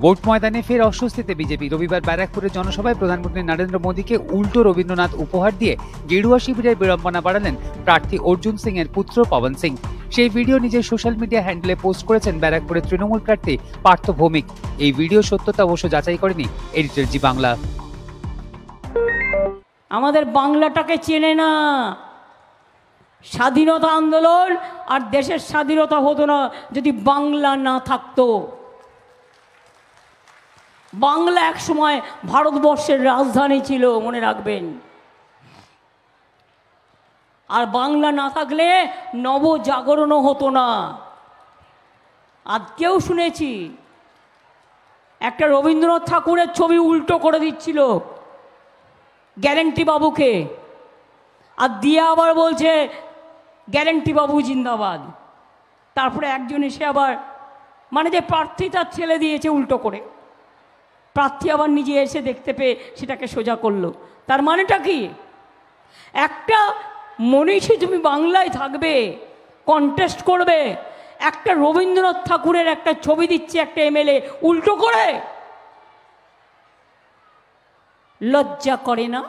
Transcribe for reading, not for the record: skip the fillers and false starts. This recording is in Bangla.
ভোট ময়দানে ফের অস্বস্তিতে বিজেপি। রবিবার ব্যারাকপুরে জনসভায় প্রধানমন্ত্রী নরেন্দ্র মোদীকে উল্টো রবীন্দ্রনাথ উপহার দিয়ে গেরুয়া শিবিরের বিড়ম্বনা বাড়ালেন প্রার্থী অর্জুন সিং এর পুত্র পবন সিং। সেই ভিডিও নিজের সোশ্যাল মিডিয়া হ্যান্ডেলে পোস্ট করেছেন ব্যারাকপুরের তৃণমূল প্রার্থী পার্থ ভৌমিক। এই ভিডিও সত্যতা অবশ্য যাচাই করেনি এডিটর জি বাংলা। আমাদের বাংলাটাকে চেনে না। স্বাধীনতা আন্দোলন আর দেশের স্বাধীনতা হতো না যদি বাংলা না থাকতো। বাংলা এক সময় ভারতবর্ষের রাজধানী ছিল, মনে রাখবেন। আর বাংলা না থাকলে নবজাগরণও হতো না। আজকেও শুনেছি একটা রবীন্দ্রনাথ ঠাকুরের ছবি উল্টো করে দিচ্ছিল গ্যারেন্টি বাবুকে, আর দিয়ে আবার বলছে গ্যারেন্টি বাবু জিন্দাবাদ। তারপরে একজন এসে আবার মানে যে প্রার্থী তার ছেলে দিয়েছে উল্টো করে, প্রার্থী আবার নিজে এসে দেখতে পেয়ে সেটাকে সোজা করলো। তার মানেটা কি? একটা মনীষী তুমি বাংলায় থাকবে, কন্টেস্ট করবে, একটা রবীন্দ্রনাথ ঠাকুরের একটা ছবি দিচ্ছে একটা এমএলএ উল্টো করে। লজ্জা করে না?